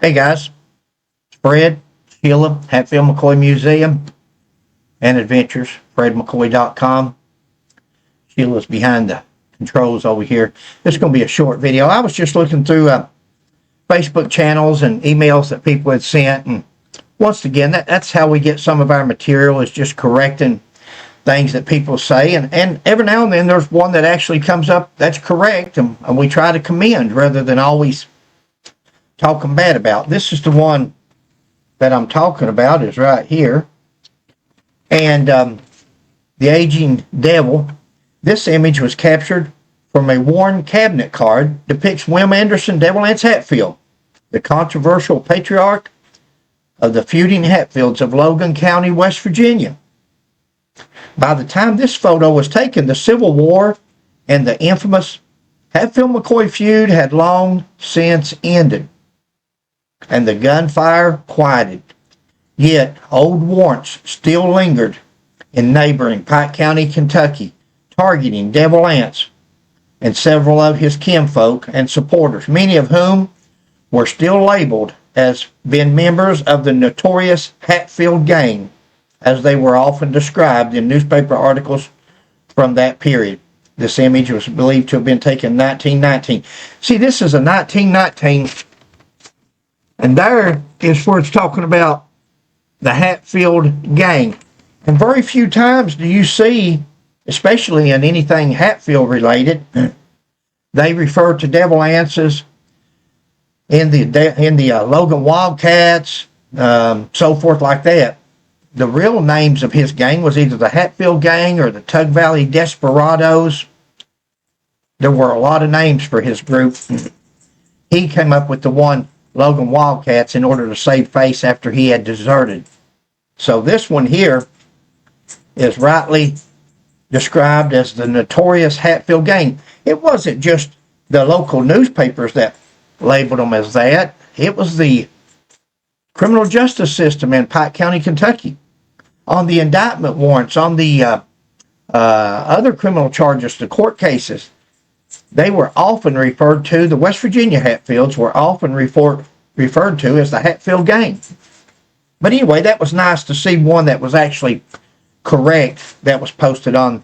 Hey guys, it's Fred, Sheila, Hatfield McCoy Museum and Adventures, FredMcCoy.com. Sheila's behind the controls over here. This is going to be a short video. I was just looking through Facebook channels and emails that people had sent, and once again, that's how we get some of our material, is just correcting things that people say, and every now and then there's one that actually comes up that's correct, and we try to commend rather than always talking bad about. This is the one that I'm talking about, is right here. And the aging devil. This image was captured from a worn cabinet card, depicts William Anderson Devil Anse Hatfield, the controversial patriarch of the feuding Hatfields of Logan County, West Virginia. By the time this photo was taken, the Civil War and the infamous Hatfield-McCoy feud had long since ended, and the gunfire quieted. Yet old warrants still lingered in neighboring Pike County, Kentucky, targeting Devil Anse and several of his kinfolk and supporters, many of whom were still labeled as being members of the notorious Hatfield gang, as they were often described in newspaper articles from that period. This image was believed to have been taken in 1919. See, this is a 1919, and there is where it's talking about the Hatfield gang. And very few times do you see, especially in anything Hatfield related, they refer to Devil Anses in the Logan Wildcats, so forth like that. The real names of his gang was either the Hatfield gang or the Tug Valley Desperados. There were a lot of names for his group. He came up with the one Logan Wildcats in order to save face after he had deserted. So this one here is rightly described as the notorious Hatfield gang. It wasn't just the local newspapers that labeled them as that. It was the criminal justice system in Pike County, Kentucky. On the indictment warrants, on the other criminal charges, the court cases, they were often referred to, the West Virginia Hatfields were often referred to as the Hatfield gang. But anyway, that was nice to see one that was actually correct that was posted on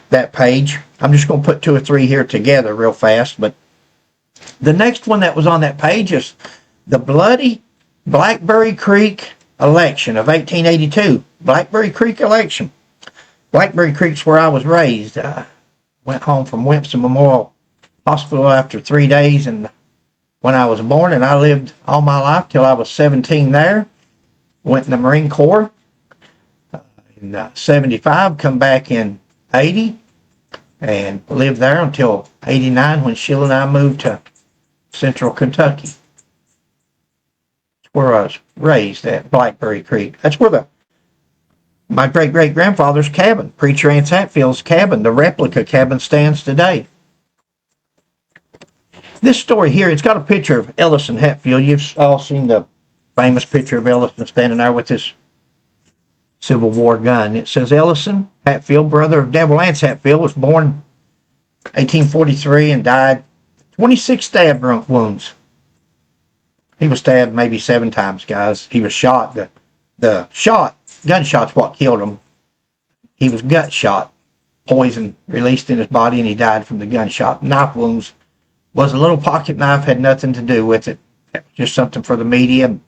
that page. I'm just going to put two or three here together real fast. But the next one that was on that page is the bloody Blackberry Creek election of 1882. Blackberry Creek election. Blackberry Creek's where I was raised. Went home from Wimpson Memorial Hospital after 3 days, and when I was born, and I lived all my life till I was 17 there. Went in the Marine Corps in 75, come back in 80, and lived there until 89 when Sheila and I moved to Central Kentucky. That's where I was raised, at Blackberry Creek. That's where my great-great-grandfather's cabin, Preacher Anse Hatfield's cabin, the replica cabin, stands today. This story here, it's got a picture of Ellison Hatfield. You've all seen the famous picture of Ellison standing there with his Civil War gun. It says Ellison Hatfield, brother of Devil Anse Hatfield, was born 1843 and died 26 stab wounds. He was stabbed maybe 7 times, guys. He was shot. The gunshot's what killed him. He was gut shot. Poison released in his body, and he died from the gunshot. Knife wounds was a little pocket knife, had nothing to do with it. Just something for the media.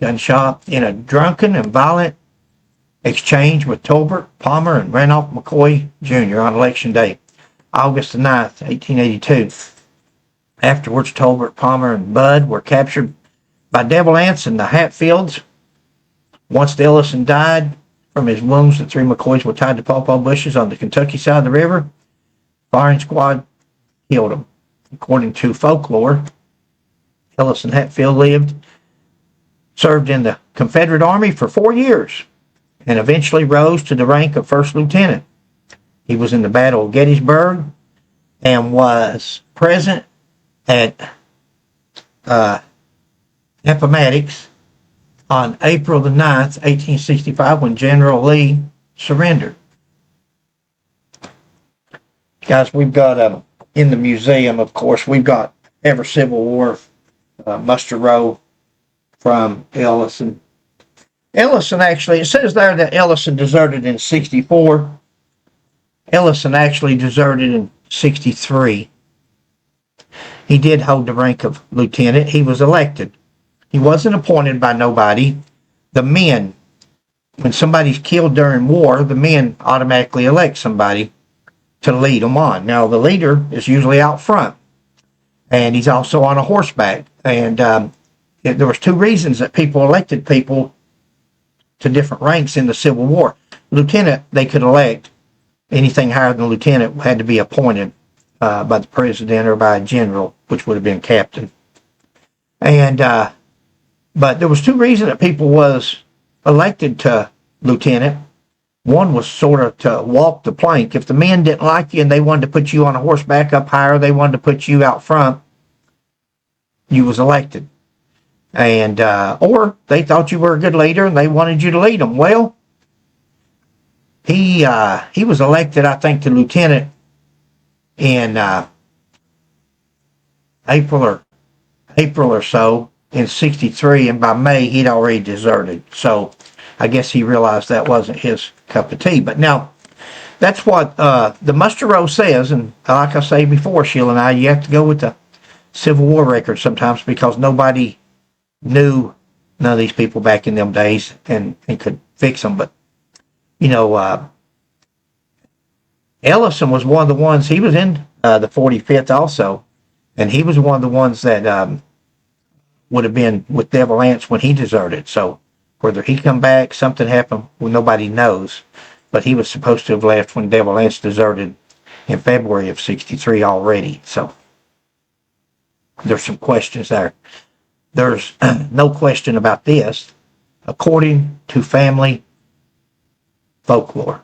Gunshot in a drunken and violent exchange with Tolbert, Palmer, and Randolph McCoy Jr. on Election Day, August the 9th, 1882. Afterwards, Tolbert, Palmer, and Bud were captured by Devil Anse and the Hatfields. Once Ellison died from his wounds, the 3 McCoys were tied to pawpaw bushes on the Kentucky side of the river. Firing squad killed him. According to folklore, Ellison Hatfield served in the Confederate Army for 4 years and eventually rose to the rank of first lieutenant. He was in the Battle of Gettysburg and was present at Appomattox on April the 9th, 1865, when General Lee surrendered. Guys, we've got in the museum, of course, we've got every Civil War muster roll from Ellison. Ellison actually, it says there that Ellison deserted in 64. Ellison actually deserted in 63. He did hold the rank of lieutenant. He was elected. He wasn't appointed by nobody. The men, when somebody's killed during war, the men automatically elect somebody to lead them on. Now, the leader is usually out front, and he's also on a horseback. And there was two reasons that people elected people to different ranks in the Civil War. Lieutenant, they could elect. Anything higher than lieutenant had to be appointed by the president or by a general, which would have been captain. And but there was two reasons that people was elected to lieutenant. One was sort of to walk the plank. If the men didn't like you and they wanted to put you on a horseback up higher, they wanted to put you out front, you was elected. And or they thought you were a good leader and they wanted you to lead them. Well, he was elected, I think, to lieutenant in April or so in 63, and by May he'd already deserted. So I guess he realized that wasn't his cup of tea. But now, that's what the muster roll says, and like I say before, Sheila and I, you have to go with the Civil War record sometimes because nobody knew none of these people back in them days and could fix them. But, you know, Ellison was one of the ones, he was in the 45th also, and he was one of the ones that would have been with Devil Anse when he deserted. So whether he come back, something happened, well, nobody knows. But he was supposed to have left when Devil Anse deserted in February of 63 already. So there's some questions there. There's no question about this. According to family folklore,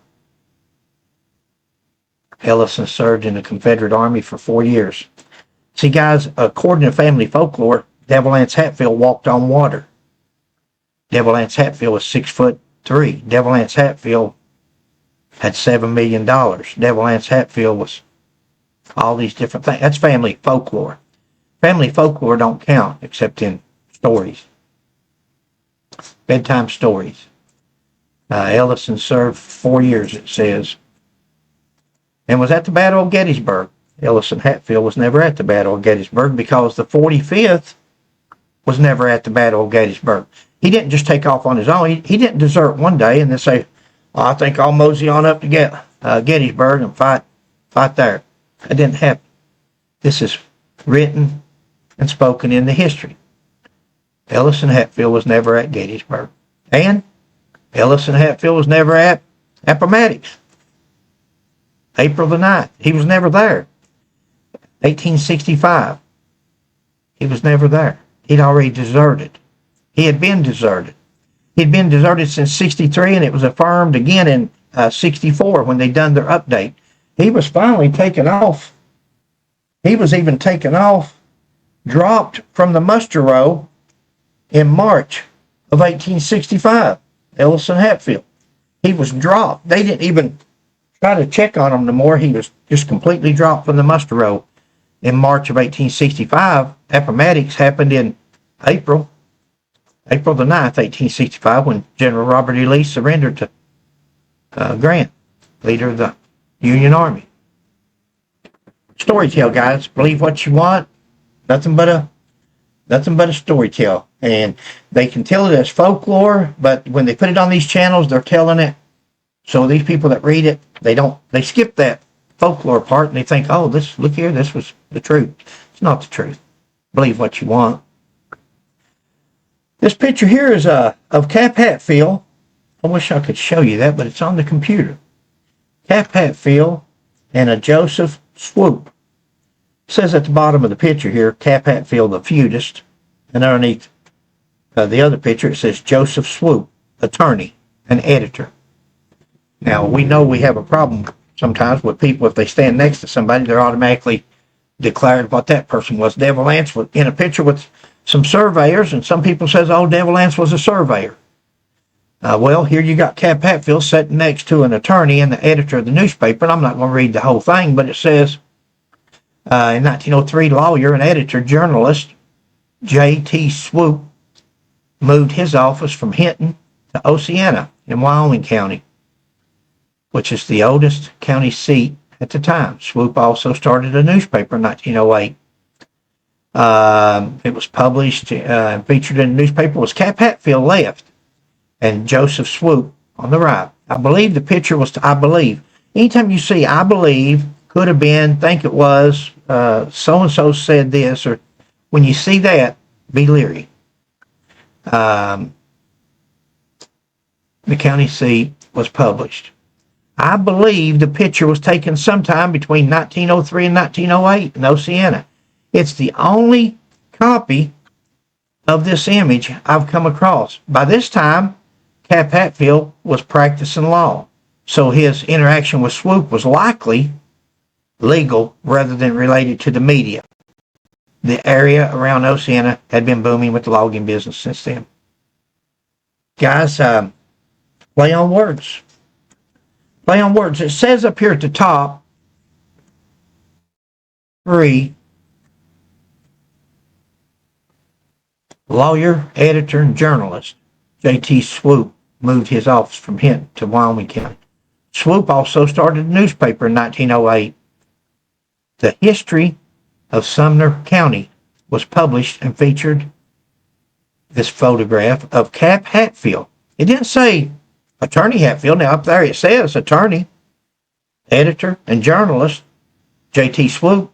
Ellison served in the Confederate Army for 4 years. See, guys, according to family folklore, Devil Anse Hatfield walked on water. Devil Anse Hatfield was 6'3". Devil Anse Hatfield had $7 million. Devil Anse Hatfield was all these different things. That's family folklore. Family folklore don't count except in stories. Bedtime stories. Ellison served 4 years, it says, and was at the Battle of Gettysburg. Ellison Hatfield was never at the Battle of Gettysburg because the 45th was never at the Battle of Gettysburg. He didn't just take off on his own. He didn't desert one day and then say, oh, I think I'll mosey on up to Gettysburg and fight there. That didn't happen. This is written and spoken in the history. Ellison Hatfield was never at Gettysburg. And Ellison Hatfield was never at Appomattox. April the 9th. He was never there. 1865. He was never there. He'd already deserted. He had been deserted. He'd been deserted since 63, and it was affirmed again in 64 when they done their update. He was finally taken off. He was even taken off, dropped from the muster roll in March of 1865. Ellison Hatfield. He was dropped. They didn't even try to check on him no more. He was just completely dropped from the muster roll in March of 1865. Appomattox happened in April the 9th, 1865, when General Robert E. Lee surrendered to Grant, leader of the Union Army. Story tale, guys. Believe what you want. Nothing but a story tale. And they can tell it as folklore, but when they put it on these channels, they're telling it. So these people that read it, they skip that folklore part and they think, oh, look here, this was the truth. It's not the truth. Believe what you want. This picture here is of Cap Hatfield. I wish I could show you that, but it's on the computer. Cap Hatfield and a Joseph Swoop. It says at the bottom of the picture here, Cap Hatfield, the feudist. And underneath the other picture, it says Joseph Swoop, attorney and editor. Now, we know we have a problem sometimes with people. If they stand next to somebody, they're automatically declared what that person was. Devil Anse was in a picture with some surveyors, and some people says, oh, Devil Anse was a surveyor. Well, here you got Cap Hatfield sitting next to an attorney and the editor of the newspaper, and I'm not going to read the whole thing, but it says, in 1903, lawyer and editor, journalist, J.T. Swoop moved his office from Hinton to Oceana in Wyoming County, which is the oldest county seat at the time. Swoop also started a newspaper in 1908. It was published and featured in the newspaper was Cap Hatfield left and Joseph Swoop on the right. I believe the picture was, anytime you see I believe, could have been, think it was, so-and-so said this, or when you see that, be leery. The county seat was published. I believe the picture was taken sometime between 1903 and 1908 in Oceana. It's the only copy of this image I've come across. By this time, Cap Hatfield was practicing law, so his interaction with Swoop was likely legal rather than related to the media. The area around Oceana had been booming with the logging business since then. Guys, play on words. Play on words. It says up here at the top, 3, lawyer, editor, and journalist. J.T. Swoop moved his office from Hinton to Wyoming County. Swoop also started a newspaper in 1908. The history of Sumner County was published and featured this photograph of Cap Hatfield. It didn't say Attorney Hatfield. Now up there it says attorney, editor, and journalist, J.T. Swoop.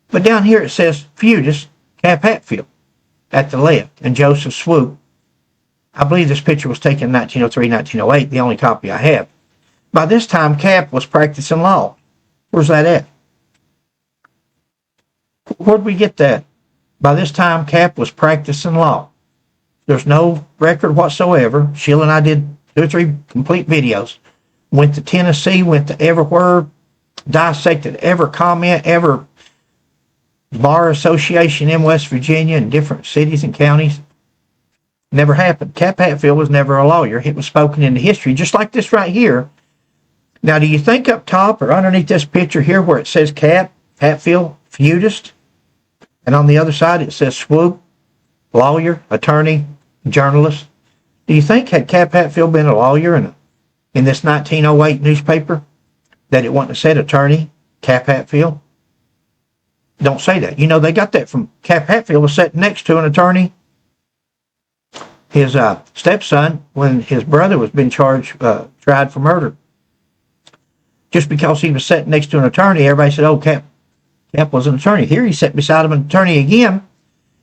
But down here it says feudist Cap Hatfield at the left, and Joseph Swoop. I believe this picture was taken in 1903, 1908, the only copy I have. By this time, Cap was practicing law. Where's that at? Where'd we get that? By this time, Cap was practicing law. There's no record whatsoever. Sheila and I did 2 or 3 complete videos. Went to Tennessee, went to everywhere, dissected every comment, every bar association in West Virginia and different cities and counties. Never happened. Cap Hatfield was never a lawyer. It was spoken into history, just like this right here. Now, do you think up top or underneath this picture here where it says Cap Hatfield, feudist, and on the other side it says Swoop, lawyer, attorney, journalist, do you think had Cap Hatfield been a lawyer in this 1908 newspaper that it wouldn't have said attorney Cap Hatfield? Don't say that. You know, they got that from Cap Hatfield was sitting next to an attorney. His stepson, when his brother was being charged, tried for murder. Just because he was sitting next to an attorney, everybody said, oh, Cap was an attorney. Here he's sitting beside an attorney again,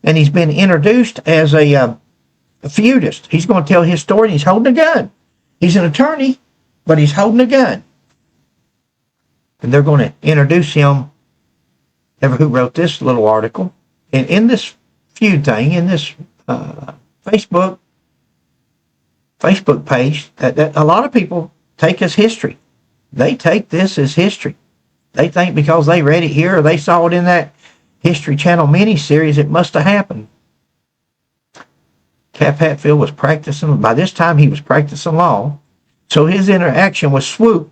and he's been introduced as a feudist. He's going to tell his story, and he's holding a gun. He's an attorney, but he's holding a gun. And they're going to introduce him, ever who wrote this little article. And in this feud thing, in this Facebook page, that a lot of people take as history. They take this as history. They think because they read it here or they saw it in that History Channel miniseries, it must have happened. Cap Hatfield was practicing, by this time he was practicing law, so his interaction with Swoop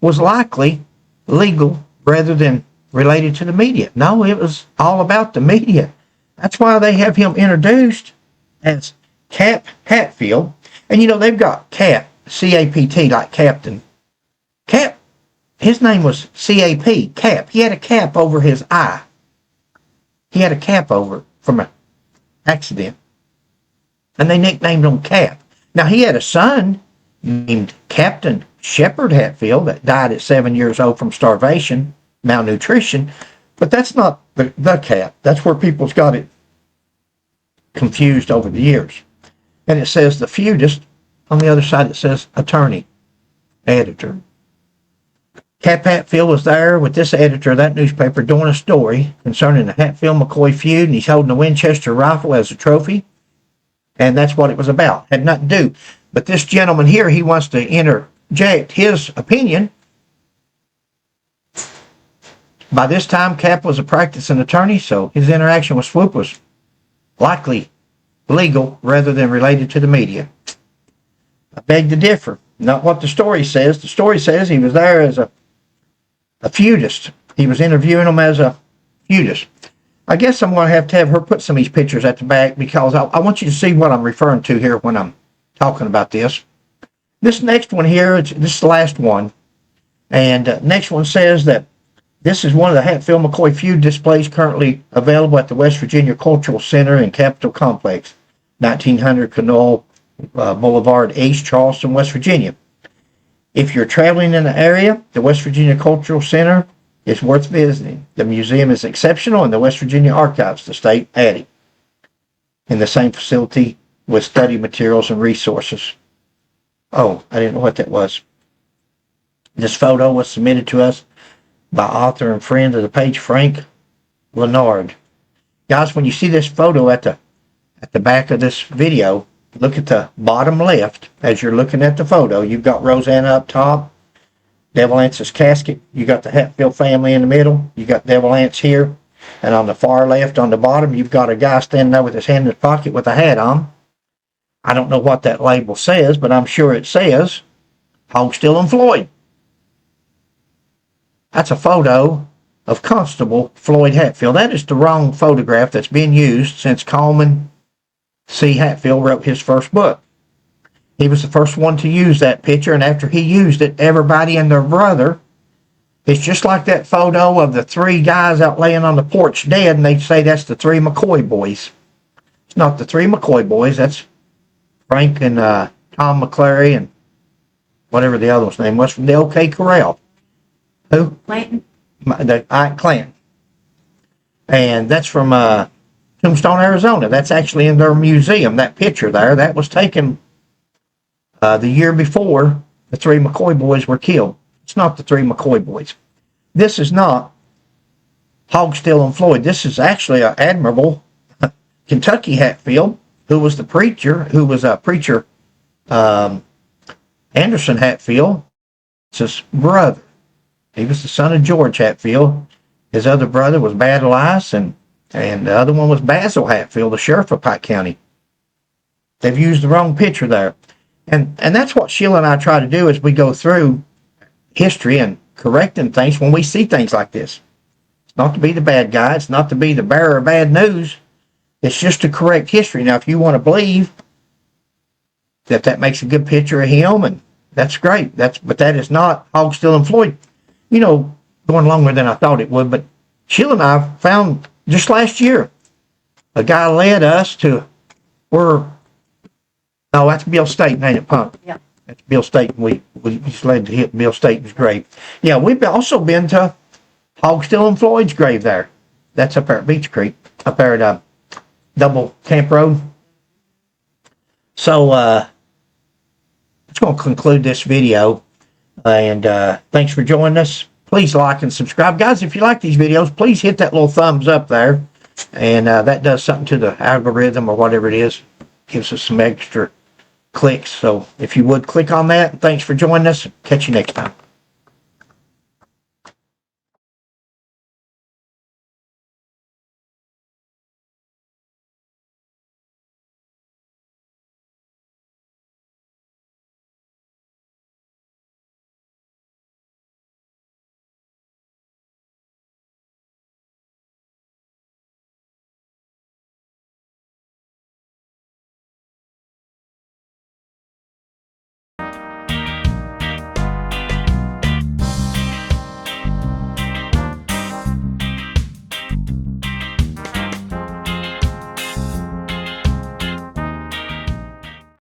was likely legal rather than related to the media. No, it was all about the media. That's why they have him introduced as Cap Hatfield. And you know, they've got Cap, C-A-P-T, like Captain. Cap, his name was C-A-P, Cap. He had a cap over his eye. He had a cap over from an accident. And they nicknamed him Cap. Now, he had a son named Captain Shepard Hatfield that died at 7 years old from starvation, malnutrition. But that's not the Cap. That's where people's got it confused over the years. And it says the feudist. On the other side, it says attorney, editor. Cap Hatfield was there with this editor of that newspaper doing a story concerning the Hatfield-McCoy feud, and he's holding a Winchester rifle as a trophy. And that's what it was about. Had nothing to do. But this gentleman here, he wants to interject his opinion. By this time, Cap was a practicing attorney, so his interaction with Swoop was likely legal rather than related to the media. I beg to differ. Not what the story says. The story says he was there as a feudist. He was interviewing him as a feudist. I guess I'm going to have her put some of these pictures at the back because I want you to see what I'm referring to here when I'm talking about this. This next one here, this is the last one. And next one says that this is one of the Hatfield-McCoy feud displays currently available at the West Virginia Cultural Center and Capitol Complex, 1900 Canole Boulevard, East Charleston, West Virginia. If you're traveling in the area, the West Virginia Cultural Center is worth visiting. The museum is exceptional, and the West Virginia Archives, the state attic, in the same facility with study materials and resources. Oh, I didn't know what that was. This photo was submitted to us by author and friend of the page, Frank Leonard. Guys, when you see this photo at the back of this video, look at the bottom left as you're looking at the photo. You've got Rosanna up top, Devil Anse's casket. You got the Hatfield family in the middle. You got Devil Anse here. And on the far left, on the bottom, you've got a guy standing there with his hand in his pocket with a hat on. I don't know what that label says, but I'm sure it says Hog, Still, and Floyd. That's a photo of Constable Floyd Hatfield. That is the wrong photograph that's been used since Coleman C. Hatfield wrote his first book. He was the first one to use that picture, and after he used it, everybody and their brother, it's just like that photo of the three guys out laying on the porch dead, and they say that's the three McCoy boys. It's not the three McCoy boys. That's Frank and Tom McClary and whatever the other one's name was from the OK Corral. Who? Clanton. Ike Clanton. And that's from Tombstone, Arizona. That's actually in their museum. That picture there, that was taken the year before the three McCoy boys were killed. It's not the three McCoy boys. This is not Hog, Still, and Floyd. This is actually an admirable Kentucky Hatfield, who was the preacher, Anderson Hatfield. It's his brother. He was the son of George Hatfield. His other brother was Battle Ice, and the other one was Basil Hatfield, the sheriff of Pike County. They've used the wrong picture there. And that's what Sheila and I try to do as we go through history and correcting things when we see things like this. It's not to be the bad guy. It's not to be the bearer of bad news. It's just to correct history. Now, if you want to believe that makes a good picture of him, and that's great. But that is not Hog, Still, and Floyd. You know, going longer than I thought it would, but Sheila and I found just last year, a guy led us to that's Bill Staten, ain't it, Punk? Yeah. That's Bill Staten. We just led to hit Bill Staten's grave. Yeah, we've also been to Hog, Still, and Floyd's grave there. That's up there at Beach Creek, up there at Double Camp Road. So, it's going to conclude this video. And thanks for joining us. Please like and subscribe. Guys, if you like these videos, please hit that little thumbs up there. And that does something to the algorithm or whatever it is. Gives us some extra clicks. So if you would click on that. Thanks for joining us. Catch you next time.